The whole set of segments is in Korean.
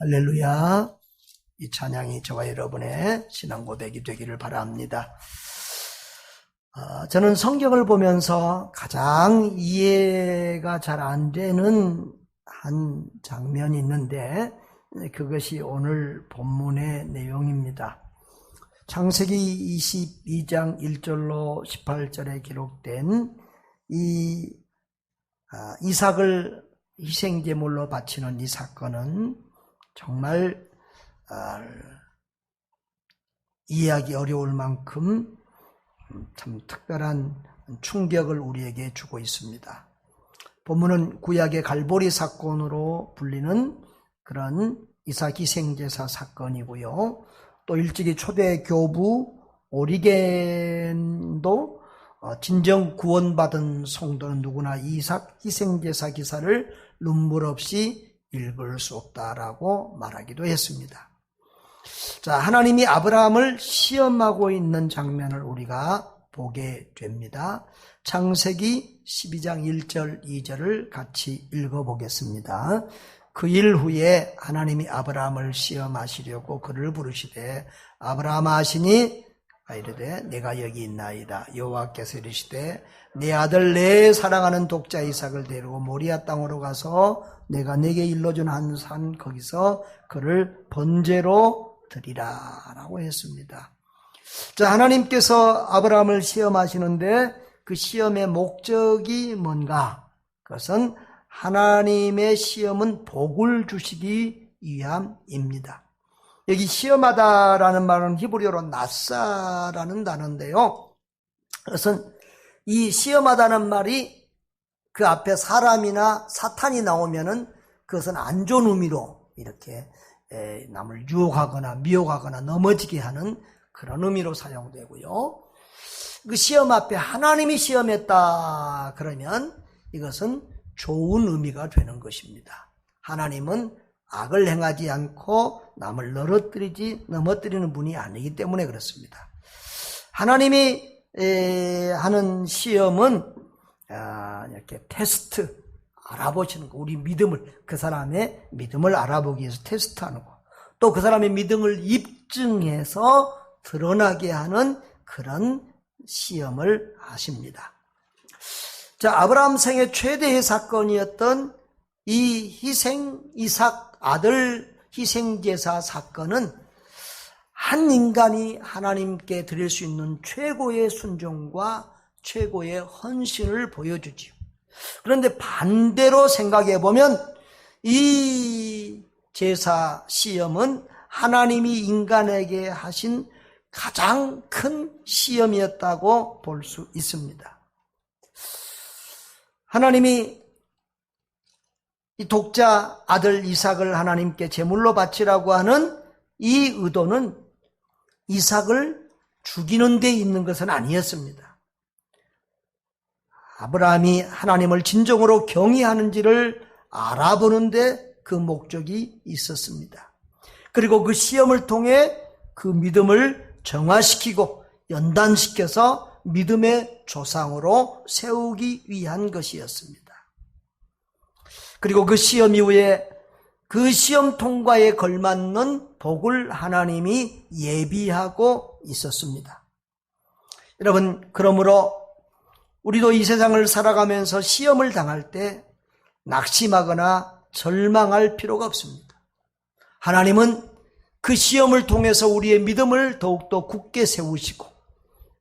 할렐루야. 이 찬양이 저와 여러분의 신앙 고백이 되기를 바랍니다. 저는 성경을 보면서 가장 이해가 잘 안 되는 한 장면이 있는데 그것이 오늘 본문의 내용입니다. 창세기 22장 1절로 18절에 기록된 이 이삭을 희생제물로 바치는 이 사건은 정말 이해하기 어려울 만큼 참 특별한 충격을 우리에게 주고 있습니다. 본문은 구약의 갈보리 사건으로 불리는 그런 이삭 희생제사 사건이고요. 또 일찍이 초대 교부 오리겐도 진정 구원받은 성도는 누구나 이삭 희생제사 기사를 눈물 없이 읽을 수 없다라고 말하기도 했습니다. 자, 하나님이 아브라함을 시험하고 있는 장면을 우리가 보게 됩니다. 창세기 12장 1절 2절을 같이 읽어보겠습니다. 그 일 후에 하나님이 아브라함을 시험하시려고 그를 부르시되 아브라함아 하시니 이르되 내가 여기 있나이다. 여호와께서 이르시되 내 아들 내 사랑하는 독자 이삭을 데리고 모리아 땅으로 가서 내가 내게 일러준 한 산 거기서 그를 번제로 드리라 라고 했습니다. 자, 하나님께서 아브라함을 시험하시는데 그 시험의 목적이 뭔가? 그것은 하나님의 시험은 복을 주시기 위함입니다. 여기 시험하다라는 말은 히브리어로 나사라는 단어인데요. 그것은 이 시험하다는 말이 그 앞에 사람이나 사탄이 나오면은 그것은 안 좋은 의미로 이렇게 남을 유혹하거나 미혹하거나 넘어지게 하는 그런 의미로 사용되고요. 그 시험 앞에 하나님이 시험했다 그러면 이것은 좋은 의미가 되는 것입니다. 하나님은 악을 행하지 않고 남을 넘어뜨리는 분이 아니기 때문에 그렇습니다. 하나님이 하는 시험은 이렇게 테스트, 알아보시는 거, 우리 믿음을, 그 사람의 믿음을 알아보기 위해서 테스트하는 거, 또 그 사람의 믿음을 입증해서 드러나게 하는 그런 시험을 하십니다. 자, 아브라함 생애 최대의 사건이었던 이 이삭 아들 희생제사 사건은 한 인간이 하나님께 드릴 수 있는 최고의 순종과 최고의 헌신을 보여주지요. 그런데 반대로 생각해 보면 이 제사 시험은 하나님이 인간에게 하신 가장 큰 시험이었다고 볼 수 있습니다. 하나님이 이 독자 아들 이삭을 하나님께 제물로 바치라고 하는 이 의도는 이삭을 죽이는 데 있는 것은 아니었습니다. 아브라함이 하나님을 진정으로 경외하는지를 알아보는데 그 목적이 있었습니다. 그리고 그 시험을 통해 그 믿음을 정화시키고 연단시켜서 믿음의 조상으로 세우기 위한 것이었습니다. 그리고 그 시험 이후에 그 시험 통과에 걸맞는 복을 하나님이 예비하고 있었습니다. 여러분, 그러므로 우리도 이 세상을 살아가면서 시험을 당할 때 낙심하거나 절망할 필요가 없습니다. 하나님은 그 시험을 통해서 우리의 믿음을 더욱더 굳게 세우시고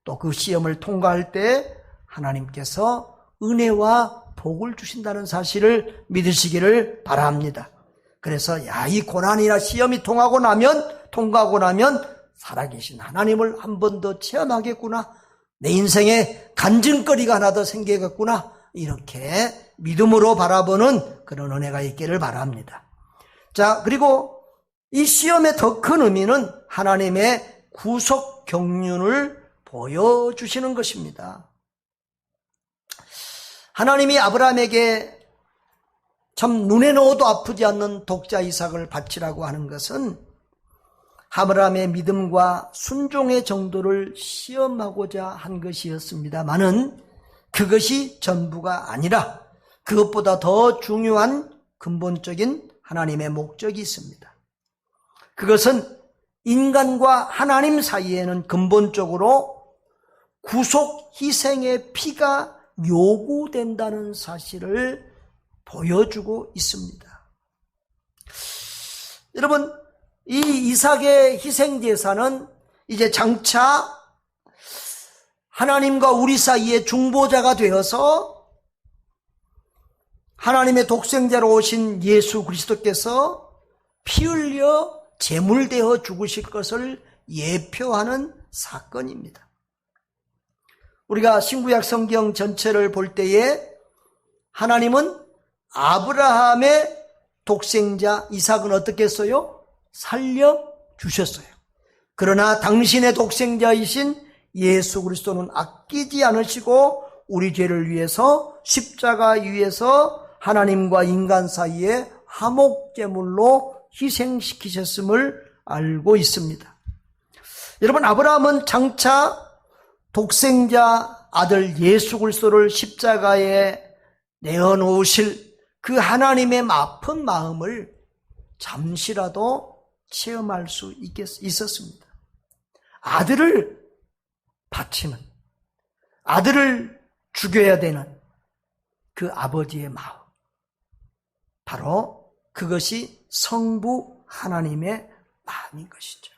또 그 시험을 통과할 때 하나님께서 은혜와 복을 주신다는 사실을 믿으시기를 바랍니다. 그래서 이 고난이나 시험이 통과하고 나면 살아계신 하나님을 한 번 더 체험하겠구나. 내 인생에 간증거리가 하나 더 생기겠구나. 이렇게 믿음으로 바라보는 그런 은혜가 있기를 바랍니다. 자, 그리고 이 시험의 더 큰 의미는 하나님의 구속 경륜을 보여주시는 것입니다. 하나님이 아브라함에게 참 눈에 넣어도 아프지 않는 독자 이삭을 바치라고 하는 것은 아브라함의 믿음과 순종의 정도를 시험하고자 한 것이었습니다만은 그것이 전부가 아니라 그것보다 더 중요한 근본적인 하나님의 목적이 있습니다. 그것은 인간과 하나님 사이에는 근본적으로 구속 희생의 피가 요구된다는 사실을 보여주고 있습니다. 여러분, 이 이삭의 희생제사는 이제 장차 하나님과 우리 사이에 중보자가 되어서 하나님의 독생자로 오신 예수 그리스도께서 피 흘려 제물되어 죽으실 것을 예표하는 사건입니다. 우리가 신구약 성경 전체를 볼 때에 하나님은 아브라함의 독생자 이삭은 어떻게 했어요? 살려주셨어요. 그러나 당신의 독생자이신 예수 그리스도는 아끼지 않으시고 우리 죄를 위해서 십자가 위에서 하나님과 인간 사이에 화목제물로 희생시키셨음을 알고 있습니다. 여러분, 아브라함은 장차 독생자 아들 예수 그리스도를 십자가에 내어놓으실 그 하나님의 아픈 마음을 잠시라도 체험할 수 있었습니다. 아들을 바치는, 아들을 죽여야 되는 그 아버지의 마음, 바로 그것이 성부 하나님의 마음인 것이죠.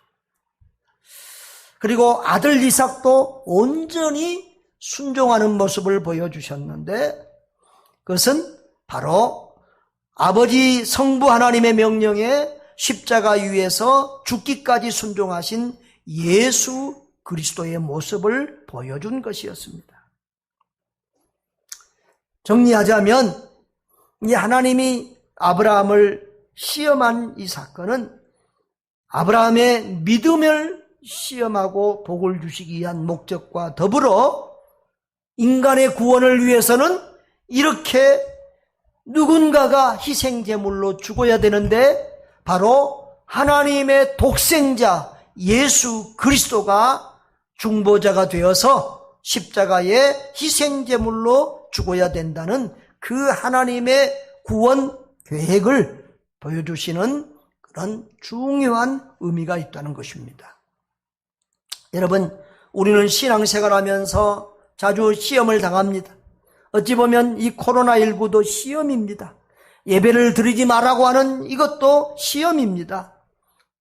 그리고 아들 이삭도 온전히 순종하는 모습을 보여주셨는데 그것은 바로 아버지 성부 하나님의 명령에 십자가 위에서 죽기까지 순종하신 예수 그리스도의 모습을 보여준 것이었습니다. 정리하자면 이 하나님이 아브라함을 시험한 이 사건은 아브라함의 믿음을 시험하고 복을 주시기 위한 목적과 더불어 인간의 구원을 위해서는 이렇게 누군가가 희생제물로 죽어야 되는데 바로 하나님의 독생자 예수 그리스도가 중보자가 되어서 십자가의 희생제물로 죽어야 된다는 그 하나님의 구원 계획을 보여주시는 그런 중요한 의미가 있다는 것입니다. 여러분, 우리는 신앙생활하면서 자주 시험을 당합니다. 어찌 보면 이 코로나19도 시험입니다. 예배를 드리지 말라고 하는 이것도 시험입니다.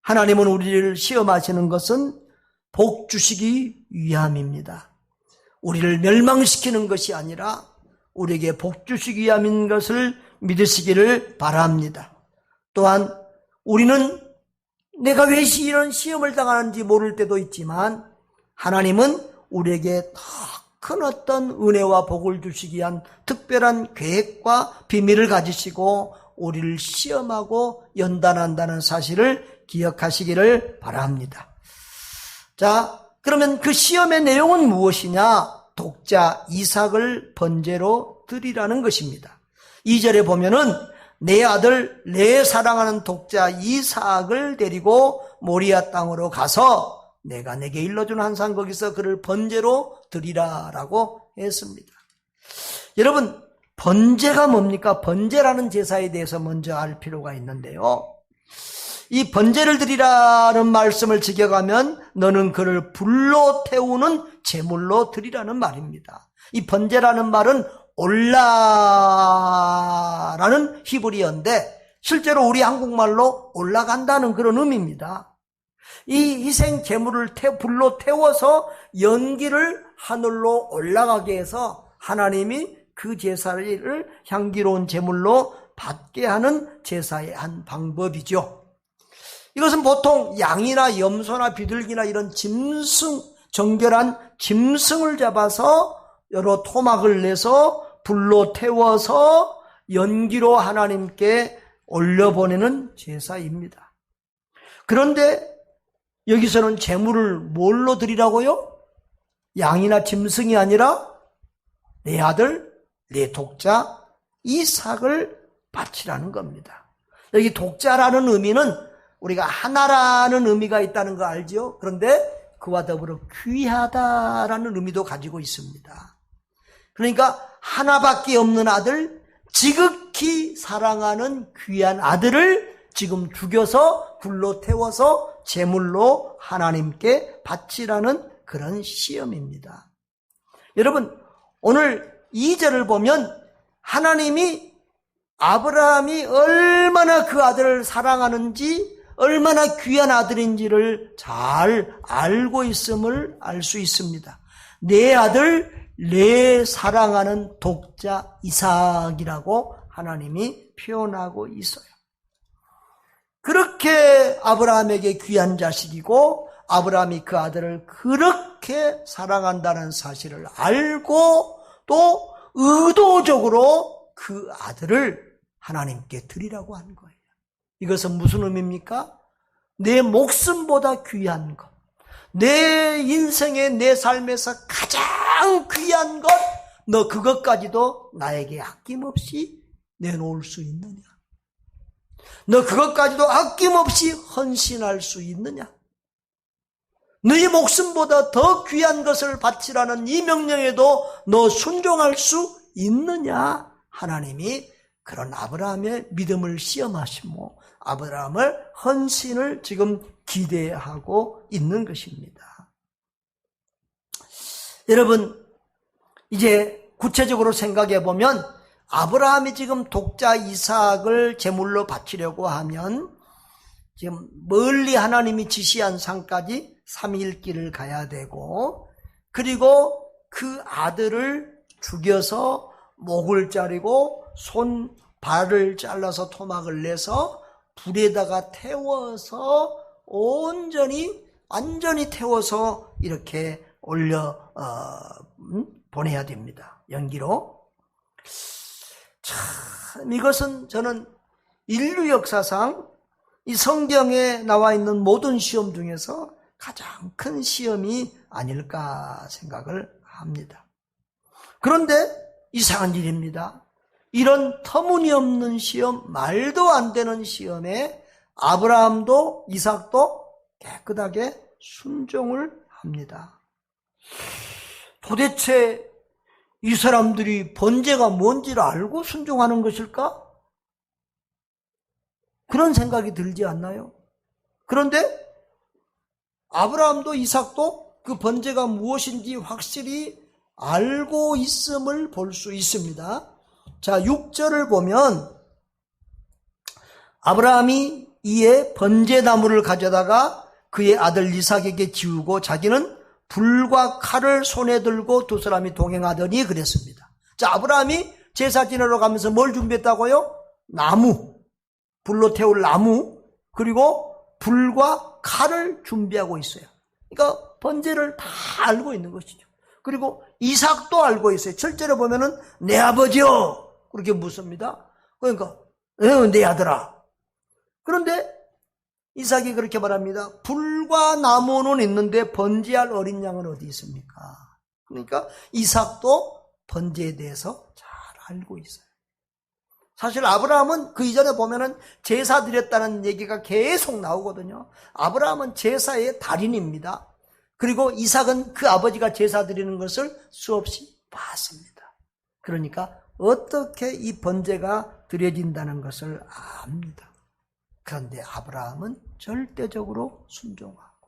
하나님은 우리를 시험하시는 것은 복 주시기 위함입니다. 우리를 멸망시키는 것이 아니라 우리에게 복 주시기 위함인 것을 믿으시기를 바랍니다. 또한 우리는 내가 왜 이런 시험을 당하는지 모를 때도 있지만 하나님은 우리에게 더 큰 어떤 은혜와 복을 주시기 위한 특별한 계획과 비밀을 가지시고 우리를 시험하고 연단한다는 사실을 기억하시기를 바랍니다. 자, 그러면 그 시험의 내용은 무엇이냐? 독자 이삭을 번제로 드리라는 것입니다. 2절에 보면은 내 아들 내 사랑하는 독자 이삭을 데리고 모리아 땅으로 가서 내가 내게 일러준 한 산 거기서 그를 번제로 드리라라고 했습니다. 여러분, 번제가 뭡니까? 번제라는 제사에 대해서 먼저 알 필요가 있는데요. 이 번제를 드리라는 말씀을 지켜가면 너는 그를 불로 태우는 제물로 드리라는 말입니다. 이 번제라는 말은 올라라는 히브리어인데 실제로 우리 한국말로 올라간다는 그런 의미입니다. 이 희생 제물을 불로 태워서 연기를 하늘로 올라가게 해서 하나님이 그 제사를 향기로운 제물로 받게 하는 제사의 한 방법이죠. 이것은 보통 양이나 염소나 비둘기나 이런 짐승, 정결한 짐승을 잡아서 여러 토막을 내서 불로 태워서 연기로 하나님께 올려보내는 제사입니다. 그런데 여기서는 제물을 뭘로 드리라고요? 양이나 짐승이 아니라 내 아들, 내 독자 이삭을 바치라는 겁니다. 여기 독자라는 의미는 우리가 하나라는 의미가 있다는 거 알죠? 그런데 그와 더불어 귀하다라는 의미도 가지고 있습니다. 그러니까 하나밖에 없는 아들, 지극히 사랑하는 귀한 아들을 지금 죽여서 불로 태워서 제물로 하나님께 바치라는 그런 시험입니다. 여러분, 오늘 2절을 보면 하나님이 아브라함이 얼마나 그 아들을 사랑하는지, 얼마나 귀한 아들인지를 잘 알고 있음을 알 수 있습니다. 내 아들, 내 사랑하는 독자 이삭이라고 하나님이 표현하고 있어요. 그렇게 아브라함에게 귀한 자식이고 아브라함이 그 아들을 그렇게 사랑한다는 사실을 알고 또 의도적으로 그 아들을 하나님께 드리라고 한 거예요. 이것은 무슨 의미입니까? 내 목숨보다 귀한 것, 내 인생의 내 삶에서 가장 귀한 것, 너 그것까지도 나에게 아낌없이 내놓을 수 있느냐? 너 그것까지도 아낌없이 헌신할 수 있느냐? 너의 목숨보다 더 귀한 것을 바치라는 이 명령에도 너 순종할 수 있느냐? 하나님이 그런 아브라함의 믿음을 시험하시고 아브라함을 헌신을 지금 기대하고 있는 것입니다. 여러분, 이제 구체적으로 생각해 보면 아브라함이 지금 독자 이삭을 제물로 바치려고 하면 지금 멀리 하나님이 지시한 산까지 3일 길을 가야 되고, 그리고 그 아들을 죽여서 목을 자르고 손 발을 잘라서 토막을 내서 불에다가 태워서 완전히 태워서 이렇게 올려 보내야 됩니다. 연기로. 참, 이것은 저는 인류 역사상 이 성경에 나와 있는 모든 시험 중에서 가장 큰 시험이 아닐까 생각을 합니다. 그런데 이상한 일입니다. 이런 터무니없는 시험, 말도 안 되는 시험에 아브라함도 이삭도 깨끗하게 순종을 합니다. 도대체 이 사람들이 번제가 뭔지를 알고 순종하는 것일까? 그런 생각이 들지 않나요? 그런데 아브라함도 이삭도 그 번제가 무엇인지 확실히 알고 있음을 볼 수 있습니다. 자, 6절을 보면 아브라함이 이에 번제나무를 가져다가 그의 아들 이삭에게 지우고 자기는 불과 칼을 손에 들고 두 사람이 동행하더니 그랬습니다. 자, 아브라함이 제사 지내러 가면서 뭘 준비했다고요? 나무, 불로 태울 나무, 그리고 불과 칼을 준비하고 있어요. 그러니까 번제를 다 알고 있는 것이죠. 그리고 이삭도 알고 있어요. 7절에 보면은 내 아버지요 그렇게 묻습니다. 그러니까 내 아들아. 그런데 이삭이 그렇게 말합니다. 불과 나무는 있는데 번제할 어린 양은 어디 있습니까? 그러니까 이삭도 번제에 대해서 잘 알고 있어요. 사실 아브라함은 그 이전에 보면은 제사 드렸다는 얘기가 계속 나오거든요. 아브라함은 제사의 달인입니다. 그리고 이삭은 그 아버지가 제사 드리는 것을 수없이 봤습니다. 그러니까 어떻게 이 번제가 드려진다는 것을 압니다. 그런데 아브라함은 절대적으로 순종하고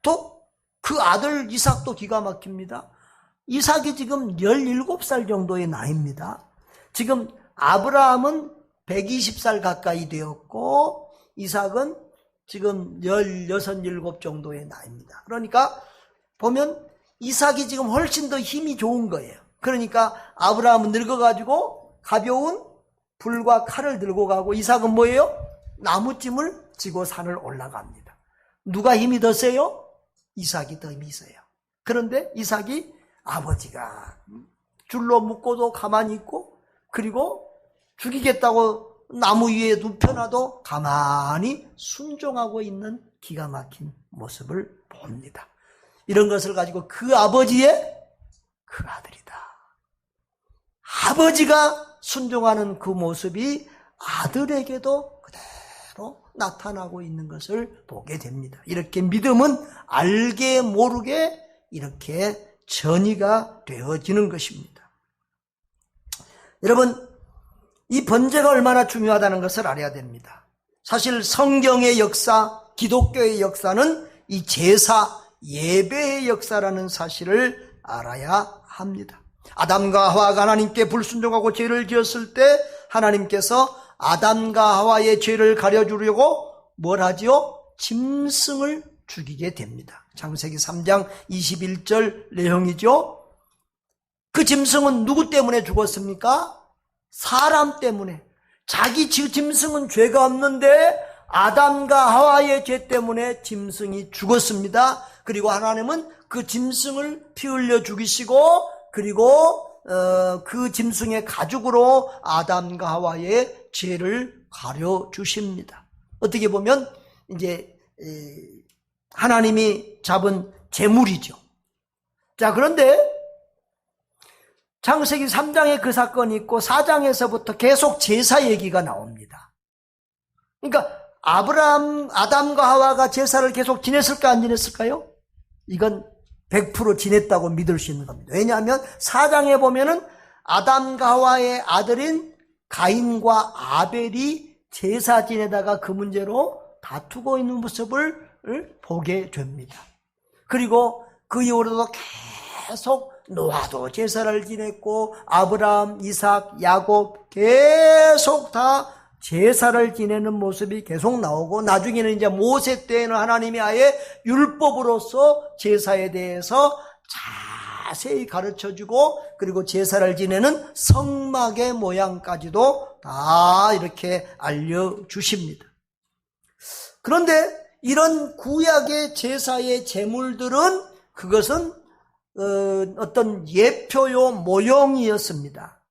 또 그 아들 이삭도 기가 막힙니다. 이삭이 지금 17살 정도의 나이입니다. 지금 아브라함은 120살 가까이 되었고 이삭은 지금 16, 17 정도의 나이입니다. 그러니까 보면 이삭이 지금 훨씬 더 힘이 좋은 거예요. 그러니까 아브라함은 늙어가지고 가벼운 불과 칼을 들고 가고 이삭은 뭐예요? 나무찜을 지고 산을 올라갑니다. 누가 힘이 더 세요? 이삭이 더 힘이 세요. 그런데 이삭이 아버지가 줄로 묶고도 가만히 있고 그리고 죽이겠다고 나무 위에 눕혀놔도 가만히 순종하고 있는 기가 막힌 모습을 봅니다. 이런 것을 가지고 그 아버지의 그 아들이다. 아버지가 순종하는 그 모습이 아들에게도 그대로 나타나고 있는 것을 보게 됩니다. 이렇게 믿음은 알게 모르게 이렇게 전이가 되어지는 것입니다. 여러분, 이 번제가 얼마나 중요하다는 것을 알아야 됩니다. 사실 성경의 역사, 기독교의 역사는 이 제사, 예배의 역사라는 사실을 알아야 합니다. 아담과 하와가 하나님께 불순종하고 죄를 지었을 때 하나님께서 아담과 하와의 죄를 가려주려고 뭘 하지요? 짐승을 죽이게 됩니다. 창세기 3장 21절 내용이죠. 그 짐승은 누구 때문에 죽었습니까? 사람 때문에. 자기 짐승은 죄가 없는데 아담과 하와의 죄 때문에 짐승이 죽었습니다. 그리고 하나님은 그 짐승을 피 흘려 죽이시고 그리고 그 짐승의 가죽으로 아담과 하와의 죄를 가려 주십니다. 어떻게 보면 이제 하나님이 잡은 제물이죠. 자, 그런데 창세기 3장에 그 사건이 있고 4장에서부터 계속 제사 얘기가 나옵니다. 그러니까 아담과 하와가 제사를 계속 지냈을까 안 지냈을까요? 이건 100% 지냈다고 믿을 수 있는 겁니다. 왜냐하면 4장에 보면은 아담과 하와의 아들인 가인과 아벨이 제사 지내다가 그 문제로 다투고 있는 모습을 보게 됩니다. 그리고 그 이후로도 계속 노아도 제사를 지냈고 아브라함, 이삭, 야곱 계속 다 제사를 지내는 모습이 계속 나오고 나중에는 이제 모세 때에는 하나님이 아예 율법으로서 제사에 대해서 자세히 가르쳐주고 그리고 제사를 지내는 성막의 모양까지도 다 이렇게 알려주십니다. 그런데 이런 구약의 제사의 제물들은 그것은 어떤 예표요 모형이었습니다.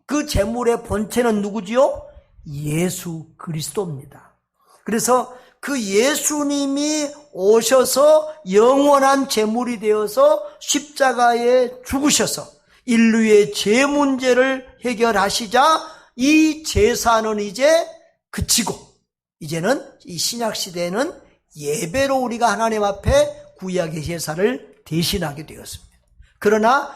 그 제물의 본체는 누구지요? 예수 그리스도입니다. 그래서 그 예수님이 오셔서 영원한 제물이 되어서 십자가에 죽으셔서 인류의 죄 문제를 해결하시자 이 제사는 이제 그치고 이제는 이 신약 시대에는 예배로 우리가 하나님 앞에 구약의 제사를 대신하게 되었습니다. 그러나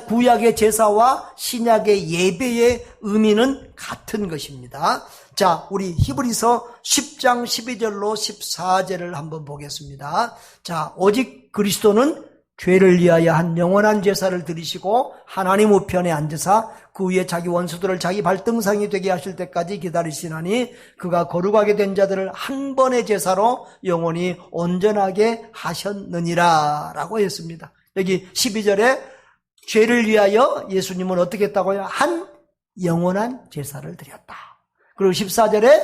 구약의 제사와 신약의 예배의 의미는 같은 것입니다. 자, 우리 히브리서 10장 12절로 14절을 한번 보겠습니다. 자, 오직 그리스도는 죄를 위하여 한 영원한 제사를 드리시고 하나님 우편에 앉으사 그 위에 자기 원수들을 자기 발등상이 되게 하실 때까지 기다리시나니 그가 거룩하게 된 자들을 한 번의 제사로 영원히 온전하게 하셨느니라 라고 했습니다. 여기 12절에 죄를 위하여 예수님은 어떻게 했다고요? 한 영원한 제사를 드렸다. 그리고 14절에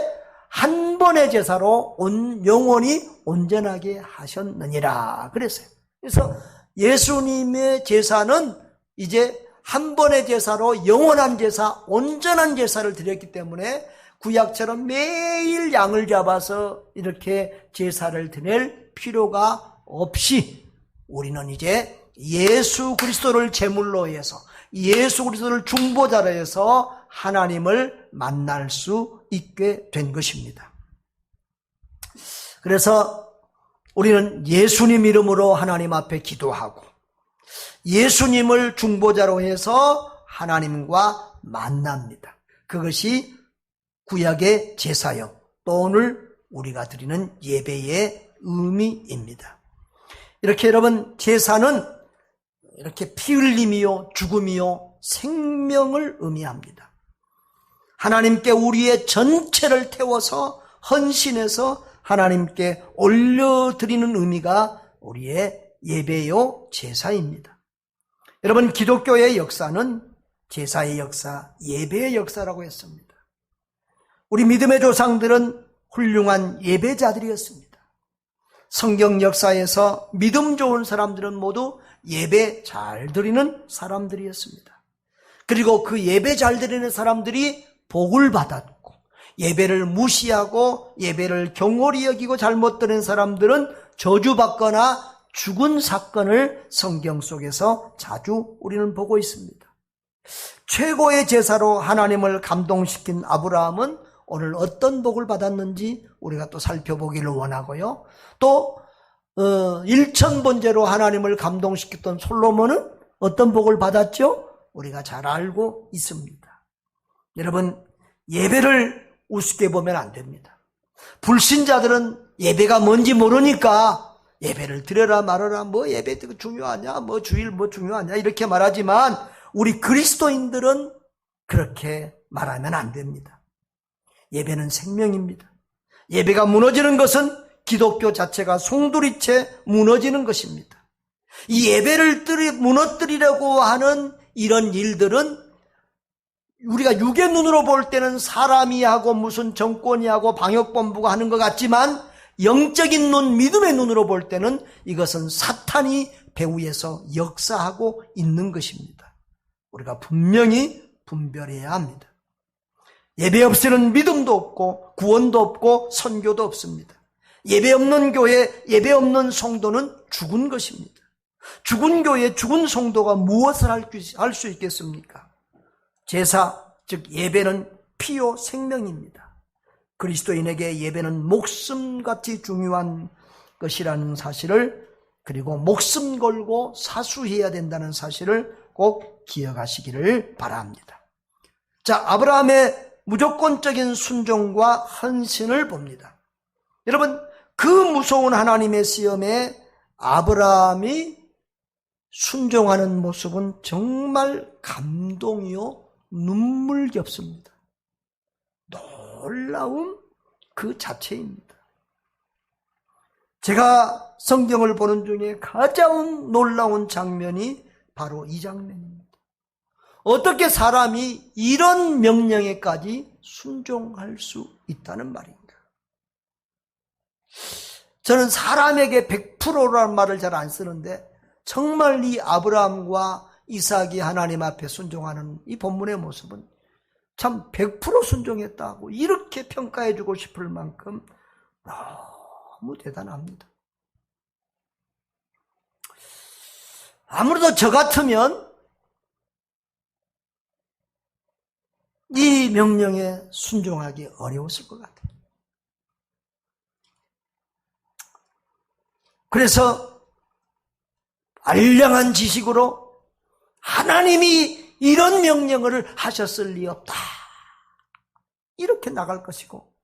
한 번의 제사로 영원히 온전하게 하셨느니라 그랬어요. 그래서 예수님의 제사는 이제 한 번의 제사로 영원한 제사, 온전한 제사를 드렸기 때문에 구약처럼 매일 양을 잡아서 이렇게 제사를 드릴 필요가 없이 우리는 이제 예수 그리스도를 제물로 해서 예수 그리스도를 중보자로 해서 하나님을 만날 수 있게 된 것입니다. 그래서 우리는 예수님 이름으로 하나님 앞에 기도하고 예수님을 중보자로 해서 하나님과 만납니다. 그것이 구약의 제사요 또 오늘 우리가 드리는 예배의 의미입니다. 이렇게 여러분 제사는 이렇게 피 흘림이요 죽음이요 생명을 의미합니다. 하나님께 우리의 전체를 태워서 헌신해서 하나님께 올려드리는 의미가 우리의 예배요 제사입니다. 여러분 기독교의 역사는 제사의 역사, 예배의 역사라고 했습니다. 우리 믿음의 조상들은 훌륭한 예배자들이었습니다. 성경 역사에서 믿음 좋은 사람들은 모두 예배 잘 드리는 사람들이었습니다. 그리고 그 예배 잘 드리는 사람들이 복을 받았고 예배를 무시하고 예배를 경홀히 여기고 잘못 드리는 사람들은 저주받거나 죽은 사건을 성경 속에서 자주 우리는 보고 있습니다. 최고의 제사로 하나님을 감동시킨 아브라함은 오늘 어떤 복을 받았는지 우리가 또 살펴보기를 원하고요. 또 1000번제로 하나님을 감동시켰던 솔로몬은 어떤 복을 받았죠? 우리가 잘 알고 있습니다. 여러분 예배를 우습게 보면 안 됩니다. 불신자들은 예배가 뭔지 모르니까 예배를 드려라 말아라, 뭐 예배 중요하냐, 뭐 주일 뭐 중요하냐 이렇게 말하지만 우리 그리스도인들은 그렇게 말하면 안 됩니다. 예배는 생명입니다. 예배가 무너지는 것은 기독교 자체가 송두리째 무너지는 것입니다. 이 예배를 무너뜨리려고 하는 이런 일들은 우리가 육의 눈으로 볼 때는 사람이 하고 무슨 정권이 하고 방역본부가 하는 것 같지만 영적인 눈, 믿음의 눈으로 볼 때는 이것은 사탄이 배후에서 역사하고 있는 것입니다. 우리가 분명히 분별해야 합니다. 예배 없이는 믿음도 없고 구원도 없고 선교도 없습니다. 예배 없는 교회, 예배 없는 성도는 죽은 것입니다. 죽은 교회, 죽은 성도가 무엇을 할 수 있겠습니까? 제사, 즉 예배는 피요 생명입니다. 그리스도인에게 예배는 목숨같이 중요한 것이라는 사실을, 그리고 목숨 걸고 사수해야 된다는 사실을 꼭 기억하시기를 바랍니다. 자, 아브라함의 무조건적인 순종과 헌신을 봅니다. 여러분, 그 무서운 하나님의 시험에 아브라함이 순종하는 모습은 정말 감동이요 눈물겹습니다. 놀라운 그 자체입니다. 제가 성경을 보는 중에 가장 놀라운 장면이 바로 이 장면입니다. 어떻게 사람이 이런 명령에까지 순종할 수 있다는 말인가? 저는 사람에게 100%라는 말을 잘 안 쓰는데 정말 이 아브라함과 이삭이 하나님 앞에 순종하는 이 본문의 모습은 참 100% 순종했다고 이렇게 평가해 주고 싶을 만큼 너무 대단합니다. 아무래도 저 같으면 이 명령에 순종하기 어려웠을 것 같아요. 그래서 알량한 지식으로 하나님이 이런 명령을 하셨을 리 없다, 이렇게 나갈 것이고,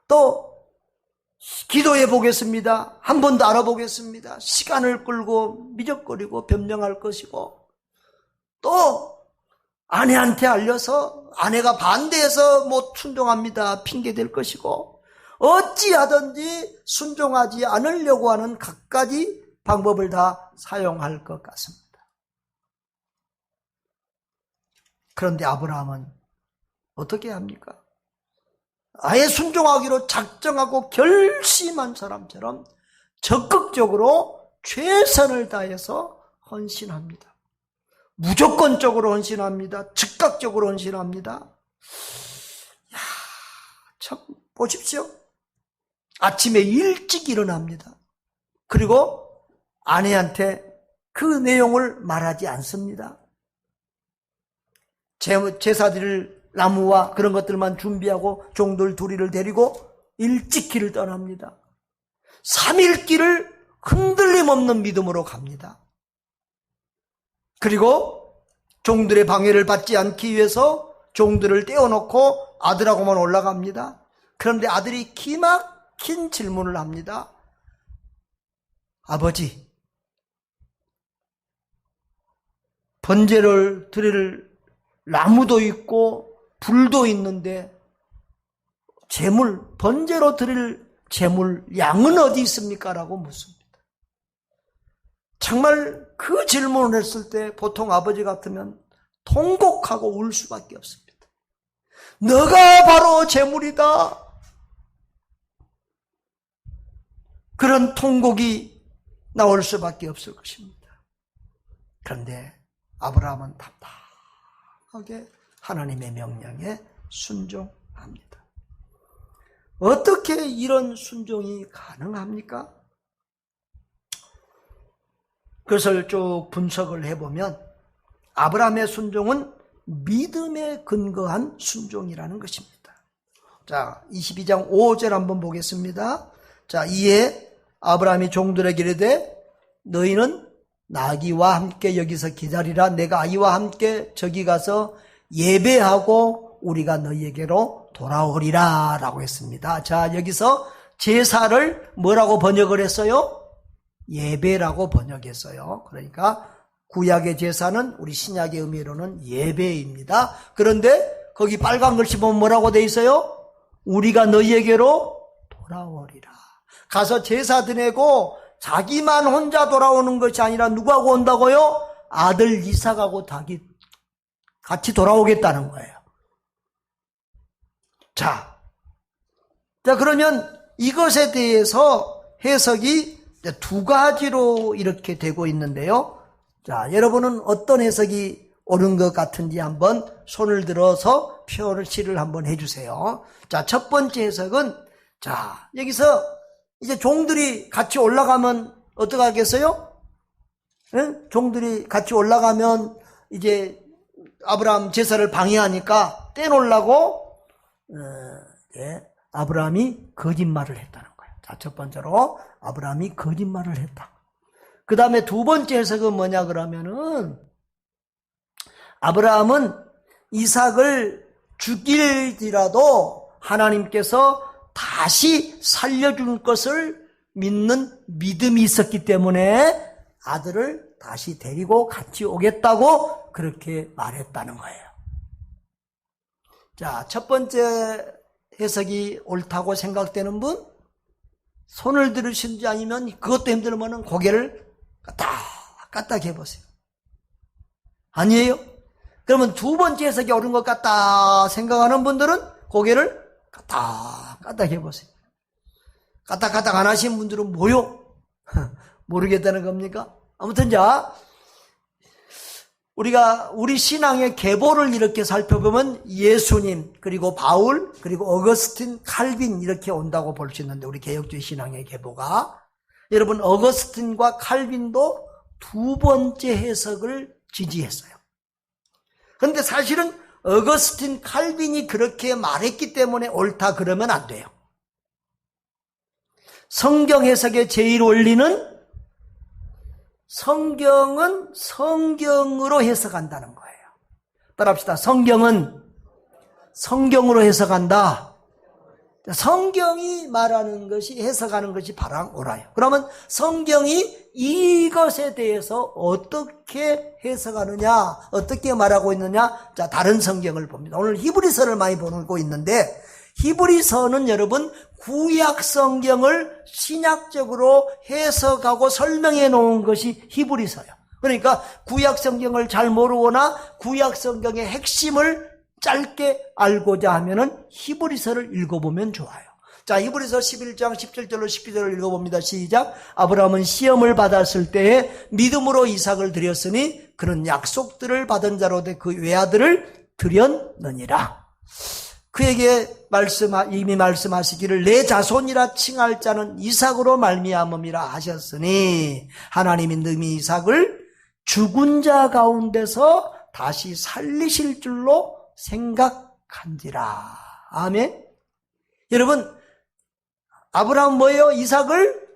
또 기도해 보겠습니다, 한 번 더 알아보겠습니다, 시간을 끌고 미적거리고 변명할 것이고, 또 아내한테 알려서 아내가 반대해서 못 순종합니다 핑계 댈 것이고, 어찌하든지 순종하지 않으려고 하는 갖가지 방법을 다 사용할 것 같습니다. 그런데 아브라함은 어떻게 합니까? 아예 순종하기로 작정하고 결심한 사람처럼 적극적으로 최선을 다해서 헌신합니다. 무조건적으로 헌신합니다. 즉각적으로 헌신합니다. 참 보십시오. 아침에 일찍 일어납니다. 그리고 아내한테 그 내용을 말하지 않습니다. 제사 드릴 나무와 그런 것들만 준비하고 종들 둘이를 데리고 일찍 길을 떠납니다. 3일 길을 흔들림 없는 믿음으로 갑니다. 그리고 종들의 방해를 받지 않기 위해서 종들을 떼어놓고 아들하고만 올라갑니다. 그런데 아들이 기막힌 질문을 합니다. 아버지, 번제를 드릴 나무도 있고 불도 있는데 번제로 드릴 제물 양은 어디 있습니까? 라고 묻습니다. 정말 그 질문을 했을 때 보통 아버지 같으면 통곡하고 울 수밖에 없습니다. 너가 바로 제물이다. 그런 통곡이 나올 수밖에 없을 것입니다. 그런데 아브라함은 답답하게 하나님의 명령에 순종합니다. 어떻게 이런 순종이 가능합니까? 그것을 쭉 분석을 해보면 아브라함의 순종은 믿음에 근거한 순종이라는 것입니다. 자, 22장 5절 한번 보겠습니다. 자, 이에 아브라함이 종들에게 이르되 너희는 나귀와 함께 여기서 기다리라. 내가 아이와 함께 저기 가서 예배하고 우리가 너희에게로 돌아오리라 라고 했습니다. 자, 여기서 제사를 뭐라고 번역을 했어요? 예배라고 번역했어요. 그러니까 구약의 제사는 우리 신약의 의미로는 예배입니다. 그런데 거기 빨간 글씨 보면 뭐라고 돼 있어요? 우리가 너희에게로 돌아오리라. 가서 제사 드리고 자기만 혼자 돌아오는 것이 아니라 누구하고 온다고요? 아들 이삭하고 같이 돌아오겠다는 거예요. 자, 그러면 이것에 대해서 해석이 두 가지로 이렇게 되고 있는데요. 자, 여러분은 어떤 해석이 옳은 것 같은지 한번 손을 들어서 표시를 한번 해주세요. 자, 첫 번째 해석은, 자, 여기서 이제 종들이 같이 올라가면 어떻게 하겠어요? 응? 종들이 같이 올라가면 이제 아브라함 제사를 방해하니까 떼놓으려고 아브라함이 거짓말을 했다는 거예요. 자, 첫 번째로 아브라함이 거짓말을 했다. 그 다음에 두 번째 해석은 뭐냐 그러면은 아브라함은 이삭을 죽일지라도 하나님께서 다시 살려줄 것을 믿는 믿음이 있었기 때문에 아들을 다시 데리고 같이 오겠다고 그렇게 말했다는 거예요. 자, 첫 번째 해석이 옳다고 생각되는 분? 손을 들으신지 아니면 그것도 힘들면 고개를 까딱 해보세요. 아니에요? 그러면 두 번째 해석이 옳은 것 같다 생각하는 분들은 고개를 까딱 해보세요. 까딱 안 하신 분들은 뭐요? 모르겠다는 겁니까? 아무튼 자, 우리 신앙의 계보를 이렇게 살펴보면 예수님, 그리고 바울, 그리고 어거스틴, 칼빈 이렇게 온다고 볼 수 있는데 우리 개혁주의 신앙의 계보가 여러분 어거스틴과 칼빈도 두 번째 해석을 지지했어요. 그런데 사실은 어거스틴, 칼빈이 그렇게 말했기 때문에 옳다 그러면 안 돼요. 성경 해석의 제일 원리는 성경은 성경으로 해석한다는 거예요. 따라합시다. 성경은 성경으로 해석한다. 성경이 말하는 것이 해석하는 것이 바로 옳아요. 그러면 성경이 이것에 대해서 어떻게 해석하느냐, 어떻게 말하고 있느냐, 자, 다른 성경을 봅니다. 오늘 히브리서를 많이 보고 있는데 히브리서는 여러분 구약 성경을 신약적으로 해석하고 설명해 놓은 것이 히브리서예요. 그러니까 구약 성경을 잘 모르거나 구약 성경의 핵심을 짧게 알고자 하면은 히브리서를 읽어보면 좋아요. 자, 히브리서 11장 17절로 12절을 읽어봅니다. 시작. 아브라함은 시험을 받았을 때에 믿음으로 이삭을 드렸으니 그런 약속들을 받은 자로 그 외아들을 드렸느니라. 그에게 이미 말씀하시기를 내 자손이라 칭할 자는 이삭으로 말미암음이라 하셨으니 하나님이 능히 이삭을 죽은 자 가운데서 다시 살리실 줄로 생각한지라. 아멘. 여러분, 아브라함 뭐예요? 이삭을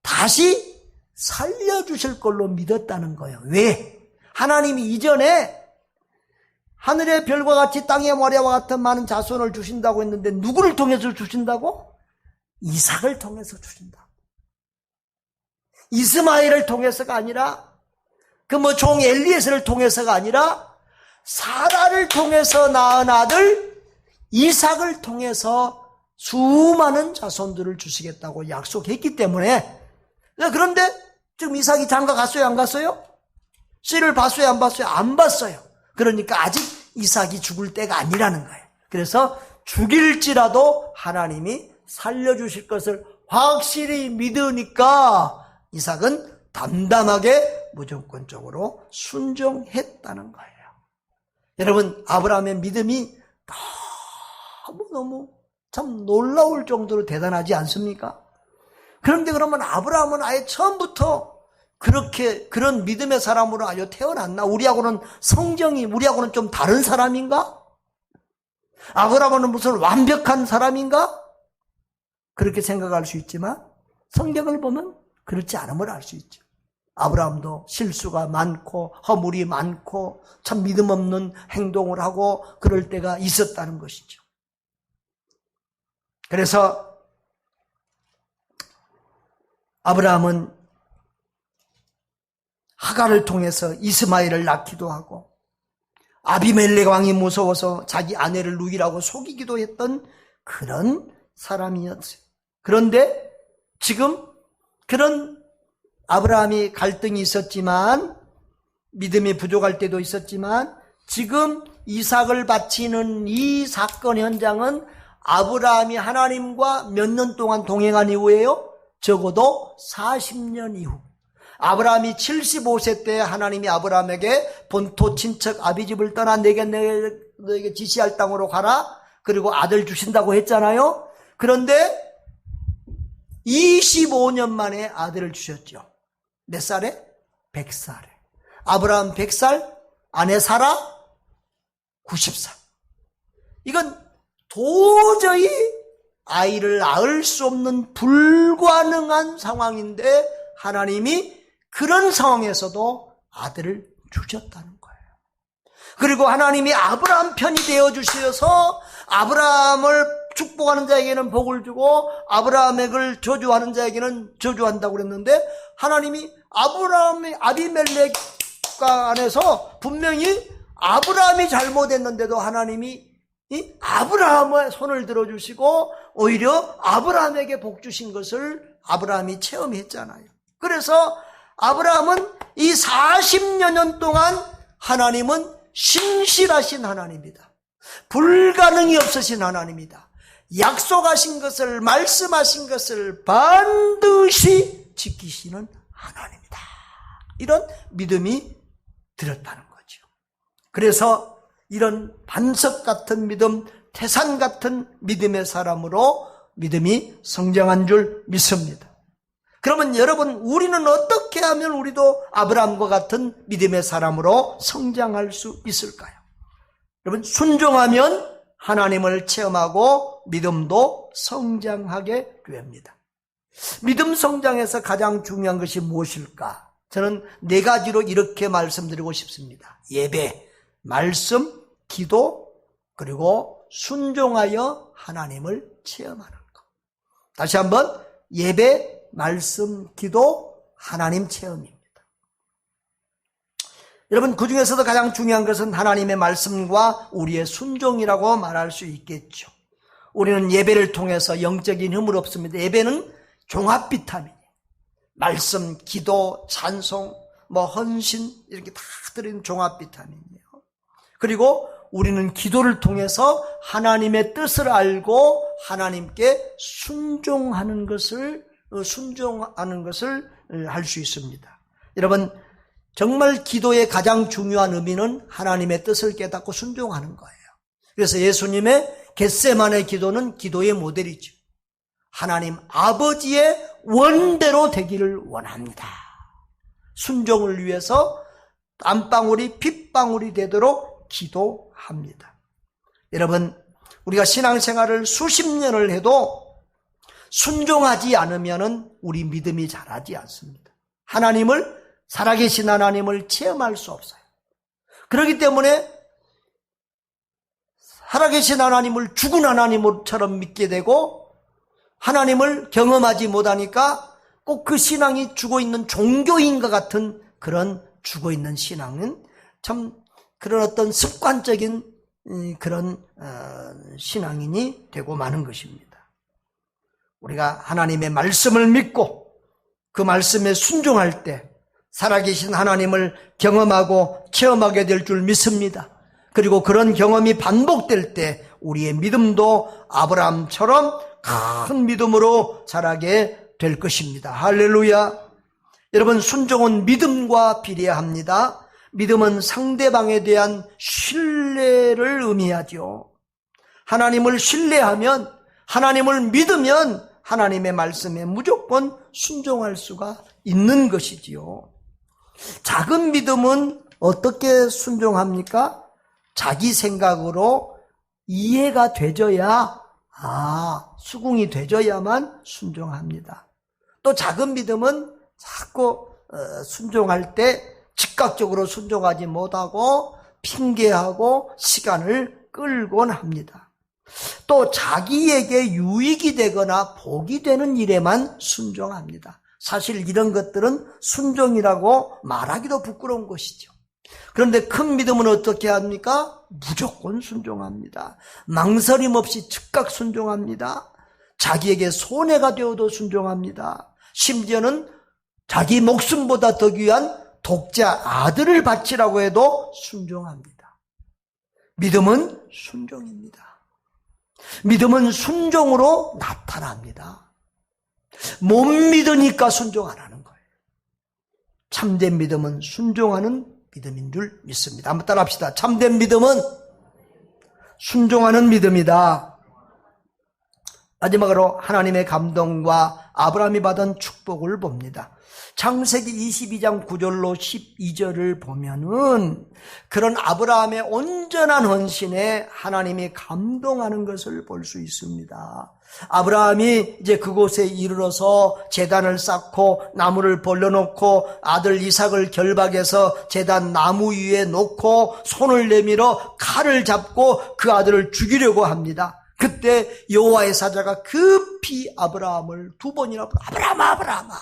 다시 살려주실 걸로 믿었다는 거예요. 왜? 하나님이 이전에 하늘의 별과 같이 땅의 모래와 같은 많은 자손을 주신다고 했는데 누구를 통해서 주신다고? 이삭을 통해서 주신다. 이스마엘을 통해서가 아니라 그 종 엘리에스를 통해서가 아니라 사라를 통해서 낳은 아들 이삭을 통해서 수많은 자손들을 주시겠다고 약속했기 때문에. 그런데 지금 이삭이 장가 갔어요, 안 갔어요? 씨를 봤어요, 안 봤어요? 안 봤어요. 그러니까 아직 이삭이 죽을 때가 아니라는 거예요. 그래서 죽일지라도 하나님이 살려주실 것을 확실히 믿으니까 이삭은 담담하게 무조건적으로 순종했다는 거예요. 여러분, 아브라함의 믿음이 너무너무 참 놀라울 정도로 대단하지 않습니까? 그런데 그러면 아브라함은 아예 처음부터 그런 믿음의 사람으로 아주 태어났나? 우리하고는 우리하고는 좀 다른 사람인가? 아브라함은 무슨 완벽한 사람인가? 그렇게 생각할 수 있지만 성경을 보면 그렇지 않음을 알 수 있죠. 아브라함도 실수가 많고 허물이 많고 참 믿음 없는 행동을 하고 그럴 때가 있었다는 것이죠. 그래서 아브라함은 하갈을 통해서 이스마엘을 낳기도 하고 아비멜렉 왕이 무서워서 자기 아내를 누이라고 속이기도 했던 그런 사람이었어요. 그런데 지금 그런 아브라함이 갈등이 있었지만, 믿음이 부족할 때도 있었지만, 지금 이삭을 바치는 이 사건 현장은 아브라함이 하나님과 몇 년 동안 동행한 이후에요? 적어도 40년 이후. 아브라함이 75세 때 하나님이 아브라함에게 본토 친척 아비집을 떠나 너에게 지시할 땅으로 가라. 그리고 아들 주신다고 했잖아요. 그런데 25년 만에 아들을 주셨죠. 몇 살에? 100살에. 아브라함 100살, 아내 사라 90살. 이건 도저히 아이를 낳을 수 없는 불가능한 상황인데 하나님이 그런 상황에서도 아들을 주셨다는 거예요. 그리고 하나님이 아브라함 편이 되어주셔서 아브라함을 축복하는 자에게는 복을 주고 아브라함을 저주하는 자에게는 저주한다고 그랬는데, 하나님이 아브라함의 아비멜렉과 안에서 분명히 아브라함이 잘못했는데도 하나님이 아브라함의 손을 들어주시고 오히려 아브라함에게 복 주신 것을 아브라함이 체험했잖아요. 그래서 아브라함은 이 40여 년 동안 하나님은 신실하신 하나님이다. 불가능이 없으신 하나님이다. 약속하신 것을, 말씀하신 것을 반드시 지키시는 하나님이다. 이런 믿음이 들었다는 거죠. 그래서 이런 반석 같은 믿음, 태산 같은 믿음의 사람으로 믿음이 성장한 줄 믿습니다. 그러면 여러분, 우리는 어떻게 하면 우리도 아브라함과 같은 믿음의 사람으로 성장할 수 있을까요? 여러분, 순종하면 하나님을 체험하고 믿음도 성장하게 됩니다. 믿음 성장에서 가장 중요한 것이 무엇일까? 저는 4가지로 이렇게 말씀드리고 싶습니다. 예배, 말씀, 기도, 그리고 순종하여 하나님을 체험하는 것. 다시 한번, 예배, 말씀, 기도, 하나님 체험입니다. 여러분, 그 중에서도 가장 중요한 것은 하나님의 말씀과 우리의 순종이라고 말할 수 있겠죠. 우리는 예배를 통해서 영적인 힘을 얻습니다. 예배는 종합 비타민이에요. 말씀, 기도, 찬송, 헌신, 이렇게 다 들은 종합 비타민이에요. 그리고 우리는 기도를 통해서 하나님의 뜻을 알고 하나님께 순종하는 것을 할 수 있습니다. 여러분, 정말 기도의 가장 중요한 의미는 하나님의 뜻을 깨닫고 순종하는 거예요. 그래서 예수님의 겟세마네 기도는 기도의 모델이죠. 하나님 아버지의 원대로 되기를 원합니다. 순종을 위해서 땀방울이 핏방울이 되도록 기도합니다. 여러분, 우리가 신앙생활을 수십 년을 해도 순종하지 않으면 우리 믿음이 자라지 않습니다. 살아계신 하나님을 체험할 수 없어요. 그렇기 때문에 살아계신 하나님을 죽은 하나님처럼 믿게 되고 하나님을 경험하지 못하니까 꼭 그 신앙이 죽어있는 종교인과 같은 그런 죽어있는 신앙은 참 그런 어떤 습관적인 그런 신앙인이 되고 마는 것입니다. 우리가 하나님의 말씀을 믿고 그 말씀에 순종할 때 살아계신 하나님을 경험하고 체험하게 될 줄 믿습니다. 그리고 그런 경험이 반복될 때 우리의 믿음도 아브라함처럼 큰 믿음으로 자라게 될 것입니다. 할렐루야. 여러분, 순종은 믿음과 비례합니다. 믿음은 상대방에 대한 신뢰를 의미하죠. 하나님을 신뢰하면, 하나님을 믿으면 하나님의 말씀에 무조건 순종할 수가 있는 것이지요. 작은 믿음은 어떻게 순종합니까? 자기 생각으로 이해가 되져야, 수긍이 되져야만 순종합니다. 또 작은 믿음은 자꾸 순종할 때 즉각적으로 순종하지 못하고 핑계하고 시간을 끌곤 합니다. 또 자기에게 유익이 되거나 복이 되는 일에만 순종합니다. 사실 이런 것들은 순종이라고 말하기도 부끄러운 것이죠. 그런데 큰 믿음은 어떻게 합니까? 무조건 순종합니다. 망설임 없이 즉각 순종합니다. 자기에게 손해가 되어도 순종합니다. 심지어는 자기 목숨보다 더 귀한 독자 아들을 바치라고 해도 순종합니다. 믿음은 순종입니다. 믿음은 순종으로 나타납니다. 못 믿으니까 순종 안 하는 거예요. 참된 믿음은 순종하는 믿음인 줄 믿습니다. 한번 따라 합시다. 참된 믿음은 순종하는 믿음이다. 마지막으로 하나님의 감동과 아브라함이 받은 축복을 봅니다. 창세기 22장 9절로 12절을 보면은 그런 아브라함의 온전한 헌신에 하나님이 감동하는 것을 볼 수 있습니다. 아브라함이 이제 그곳에 이르러서 제단을 쌓고 나무를 벌려놓고 아들 이삭을 결박해서 제단 나무 위에 놓고 손을 내밀어 칼을 잡고 그 아들을 죽이려고 합니다. 그때 여호와의 사자가 급히 아브라함을 두 번이나 아브라함아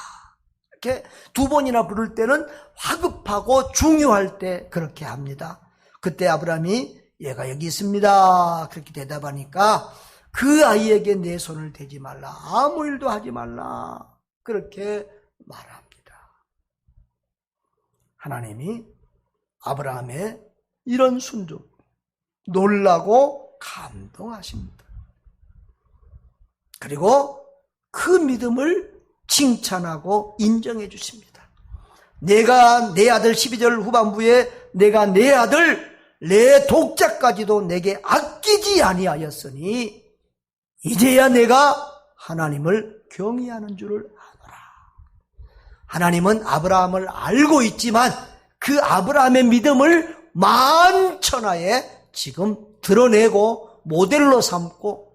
이렇게 두 번이나 부를 때는 화급하고 중요할 때 그렇게 합니다. 그때 아브라함이 얘가 여기 있습니다 그렇게 대답하니까 그 아이에게 내 손을 대지 말라, 아무 일도 하지 말라 그렇게 말합니다. 하나님이 아브라함의 이런 순종 놀라고 감동하십니다. 그리고 그 믿음을 칭찬하고 인정해 주십니다. 내가 내 아들 12절 후반부에 내가 내 아들 내 독자까지도 내게 아끼지 아니하였으니 이제야 내가 하나님을 경외하는 줄을 아노라. 하나님은 아브라함을 알고 있지만 그 아브라함의 믿음을 만천하에 지금 드러내고 모델로 삼고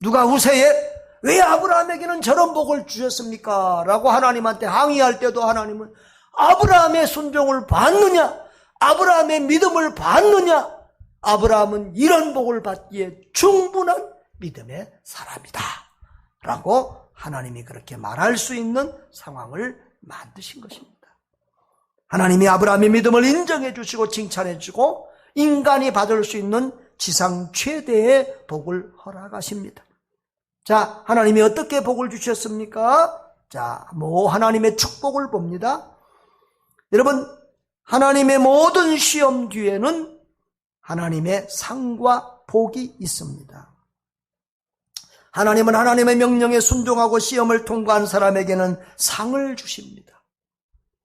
누가 후세에 왜 아브라함에게는 저런 복을 주셨습니까? 라고 하나님한테 항의할 때도 하나님은 아브라함의 순종을 봤느냐? 아브라함의 믿음을 봤느냐? 아브라함은 이런 복을 받기에 충분한 믿음의 사람이다 라고 하나님이 그렇게 말할 수 있는 상황을 만드신 것입니다. 하나님이 아브라함의 믿음을 인정해 주시고 칭찬해 주고 인간이 받을 수 있는 지상 최대의 복을 허락하십니다. 자, 하나님이 어떻게 복을 주셨습니까? 자, 하나님의 축복을 봅니다. 여러분, 하나님의 모든 시험 뒤에는 하나님의 상과 복이 있습니다. 하나님은 하나님의 명령에 순종하고 시험을 통과한 사람에게는 상을 주십니다.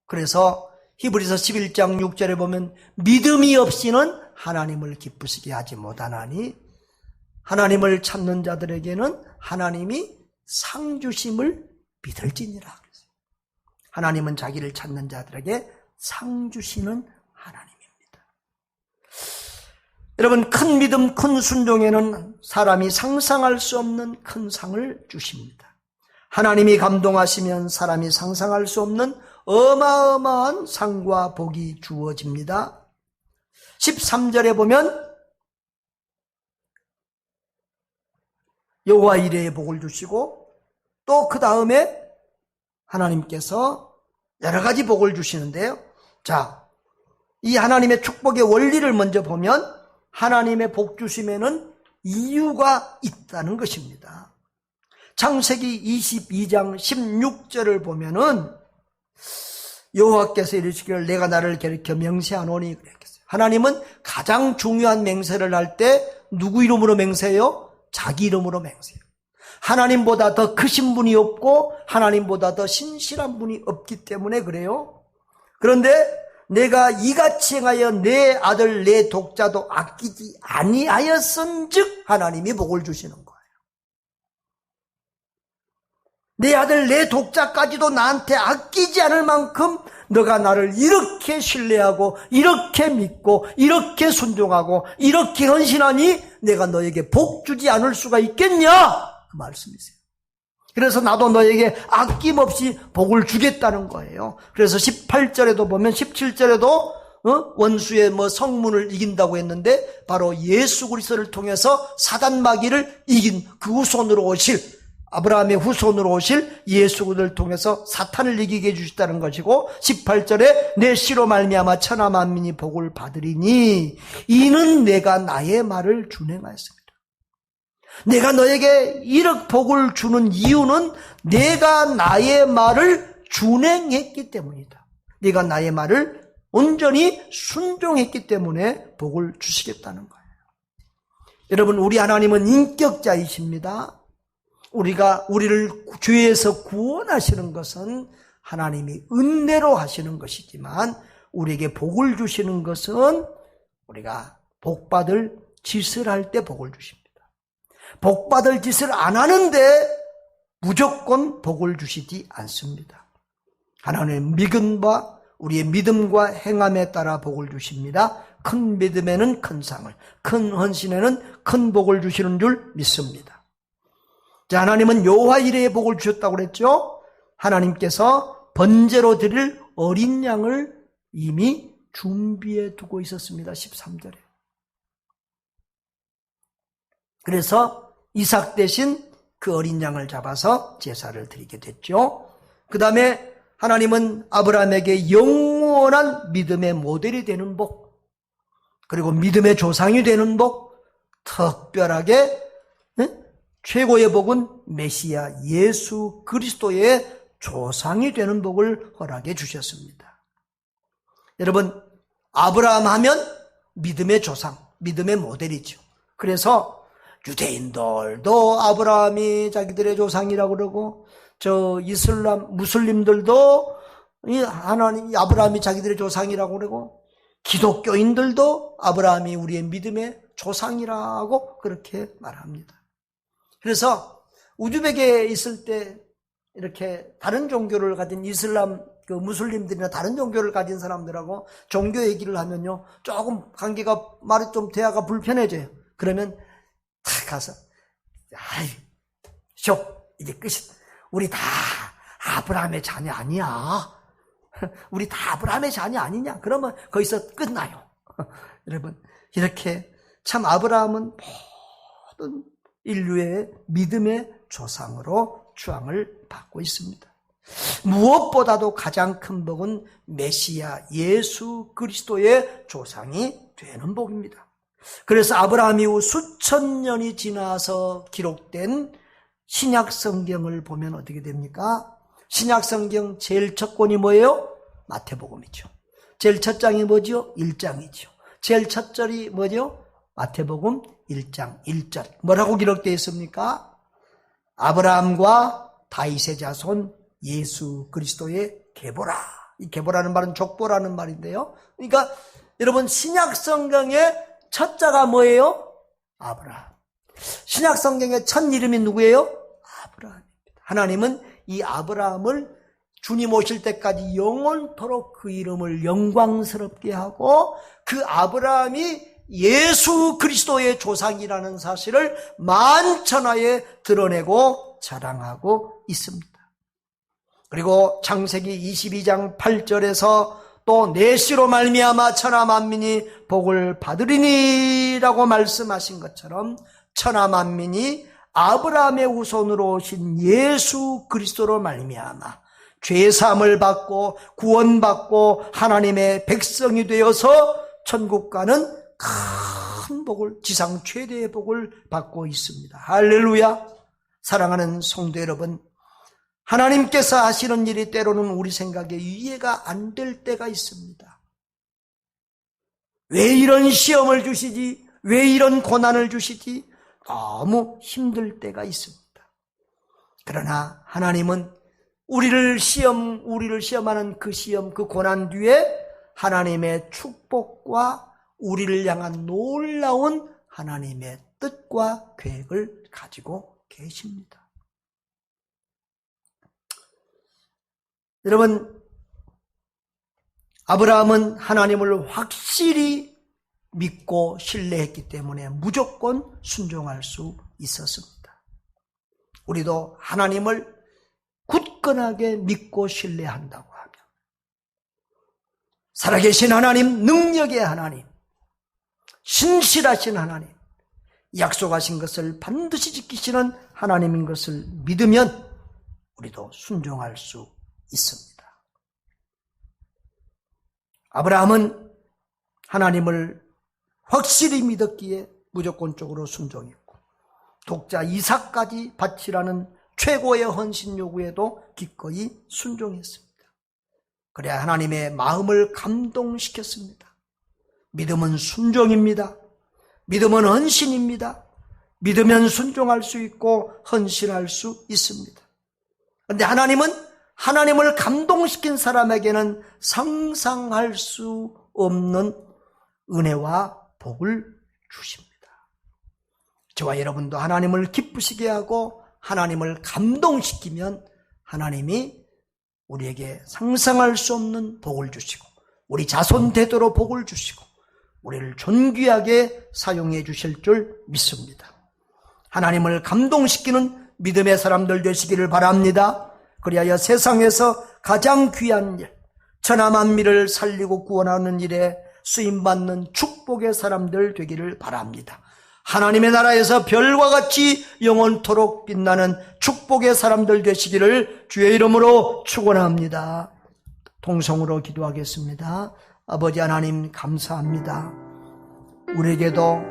그래서 히브리서 11장 6절에 보면 믿음이 없이는 하나님을 기쁘시게 하지 못하나니 하나님을 찾는 자들에게는 하나님이 상 주심을 믿을지니라. 하나님은 자기를 찾는 자들에게 상 주시는 하나님입니다. 여러분, 큰 믿음, 큰 순종에는 사람이 상상할 수 없는 큰 상을 주십니다. 하나님이 감동하시면 사람이 상상할 수 없는 어마어마한 상과 복이 주어집니다. 13절에 보면 여호와 이레의 복을 주시고 또 그 다음에 하나님께서 여러 가지 복을 주시는데요. 자, 이 하나님의 축복의 원리를 먼저 보면 하나님의 복 주심에는 이유가 있다는 것입니다. 창세기 22장 16절을 보면은 여호와께서 이르시기를 내가 나를 가리켜 맹세하노니 그랬겠어요. 하나님은 가장 중요한 맹세를 할 때 누구 이름으로 맹세해요? 자기 이름으로 맹세해요. 하나님보다 더 크신 분이 없고 하나님보다 더 신실한 분이 없기 때문에 그래요. 그런데 내가 이같이 행하여 내 아들 내 독자도 아끼지 아니하였은즉 하나님이 복을 주시는 거예요. 내 아들 내 독자까지도 나한테 아끼지 않을 만큼 너가 나를 이렇게 신뢰하고 이렇게 믿고 이렇게 순종하고 이렇게 헌신하니 내가 너에게 복 주지 않을 수가 있겠냐? 그 말씀이세요. 그래서 나도 너에게 아낌없이 복을 주겠다는 거예요. 그래서 18절에도 보면 17절에도 원수의 성문을 이긴다고 했는데 바로 예수 그리스도를 통해서 사단 마귀를 이긴 그 후손으로 오실, 아브라함의 후손으로 오실 예수 그리스도를 통해서 사탄을 이기게 해주셨다는 것이고, 18절에 내 씨로 말미암아 천하 만민이 복을 받으리니 이는 내가 나의 말을 준행하였습니다. 내가 너에게 이렇게 복을 주는 이유는 내가 나의 말을 준행했기 때문이다. 네가 나의 말을 온전히 순종했기 때문에 복을 주시겠다는 거예요. 여러분, 우리 하나님은 인격자이십니다. 우리를 죄에서 구원하시는 것은 하나님이 은혜로 하시는 것이지만, 우리에게 복을 주시는 것은 우리가 복받을 짓을 할 때 복을 주십니다. 복받을 짓을 안 하는데 무조건 복을 주시지 않습니다. 하나님은 믿음과 우리의 믿음과 행함에 따라 복을 주십니다. 큰 믿음에는 큰 상을, 큰 헌신에는 큰 복을 주시는 줄 믿습니다. 자, 하나님은 여호와 이레의 복을 주셨다고 그랬죠. 하나님께서 번제로 드릴 어린 양을 이미 준비해 두고 있었습니다. 13절에. 그래서 이삭 대신 그 어린 양을 잡아서 제사를 드리게 됐죠. 그 다음에 하나님은 아브라함에게 영원한 믿음의 모델이 되는 복, 그리고 믿음의 조상이 되는 복, 특별하게 최고의 복은 메시아 예수 그리스도의 조상이 되는 복을 허락해 주셨습니다. 여러분, 아브라함 하면 믿음의 조상, 믿음의 모델이죠. 그래서 유대인들도 아브라함이 자기들의 조상이라고 그러고, 무슬림들도 하나님 아브라함이 자기들의 조상이라고 그러고, 기독교인들도 아브라함이 우리의 믿음의 조상이라고 그렇게 말합니다. 그래서 우즈벡에 있을 때 이렇게 다른 종교를 가진 무슬림들이나 다른 종교를 가진 사람들하고 종교 얘기를 하면요, 조금 관계가, 말이 좀 대화가 불편해져요. 그러면 탁 가서, 이제 끝이. 우리 다 아브라함의 자녀 아니야? 우리 다 아브라함의 자녀 아니냐? 그러면 거기서 끝나요. 여러분, 이렇게 참 아브라함은 모든 인류의 믿음의 조상으로 추앙을 받고 있습니다. 무엇보다도 가장 큰 복은 메시아 예수 그리스도의 조상이 되는 복입니다. 그래서 아브라함 이후 수천 년이 지나서 기록된 신약 성경을 보면 어떻게 됩니까? 신약 성경 제일 첫 권이 뭐예요? 마태복음이죠. 제일 첫 장이 뭐죠? 1장이죠. 제일 첫 절이 뭐죠? 마태복음 1장 1절. 뭐라고 기록되어 있습니까? 아브라함과 다윗의 자손 예수 그리스도의 계보라. 이 계보라는 말은 족보라는 말인데요. 그러니까 여러분, 신약 성경의 첫 자가 뭐예요? 아브라함. 신약 성경의 첫 이름이 누구예요? 아브라함입니다. 하나님은 이 아브라함을 주님 오실 때까지 영원토록 그 이름을 영광스럽게 하고, 그 아브라함이 예수 그리스도의 조상이라는 사실을 만천하에 드러내고 자랑하고 있습니다. 그리고 창세기 22장 8절에서 또 내 씨로 말미암아 천하 만민이 복을 받으리니라고 말씀하신 것처럼, 천하 만민이 아브라함의 후손으로 오신 예수 그리스도로 말미암아 죄사함을 받고 구원받고 하나님의 백성이 되어서 천국 가는 큰 복을, 지상 최대의 복을 받고 있습니다. 할렐루야. 사랑하는 성도 여러분, 하나님께서 하시는 일이 때로는 우리 생각에 이해가 안 될 때가 있습니다. 왜 이런 시험을 주시지? 왜 이런 고난을 주시지? 너무 힘들 때가 있습니다. 그러나 하나님은 우리를 시험하는 그 시험, 그 고난 뒤에 하나님의 축복과 우리를 향한 놀라운 하나님의 뜻과 계획을 가지고 계십니다. 여러분, 아브라함은 하나님을 확실히 믿고 신뢰했기 때문에 무조건 순종할 수 있었습니다. 우리도 하나님을 굳건하게 믿고 신뢰한다고 하면 살아계신 하나님, 능력의 하나님, 신실하신 하나님, 약속하신 것을 반드시 지키시는 하나님인 것을 믿으면 우리도 순종할 수 있습니다. 아브라함은 하나님을 확실히 믿었기에 무조건적으로 순종했고, 독자 이삭까지 바치라는 최고의 헌신 요구에도 기꺼이 순종했습니다. 그래야 하나님의 마음을 감동시켰습니다. 믿음은 순종입니다. 믿음은 헌신입니다. 믿으면 순종할 수 있고 헌신할 수 있습니다. 그런데 하나님은 하나님을 감동시킨 사람에게는 상상할 수 없는 은혜와 복을 주십니다. 저와 여러분도 하나님을 기쁘시게 하고 하나님을 감동시키면 하나님이 우리에게 상상할 수 없는 복을 주시고 우리 자손 대대로 복을 주시고 우리를 존귀하게 사용해 주실 줄 믿습니다. 하나님을 감동시키는 믿음의 사람들 되시기를 바랍니다. 그리하여 세상에서 가장 귀한 일, 천하만민을 살리고 구원하는 일에 쓰임받는 축복의 사람들 되기를 바랍니다. 하나님의 나라에서 별과 같이 영원토록 빛나는 축복의 사람들 되시기를 주의 이름으로 축원합니다. 통성으로 기도하겠습니다. 아버지 하나님 감사합니다. 우리에게도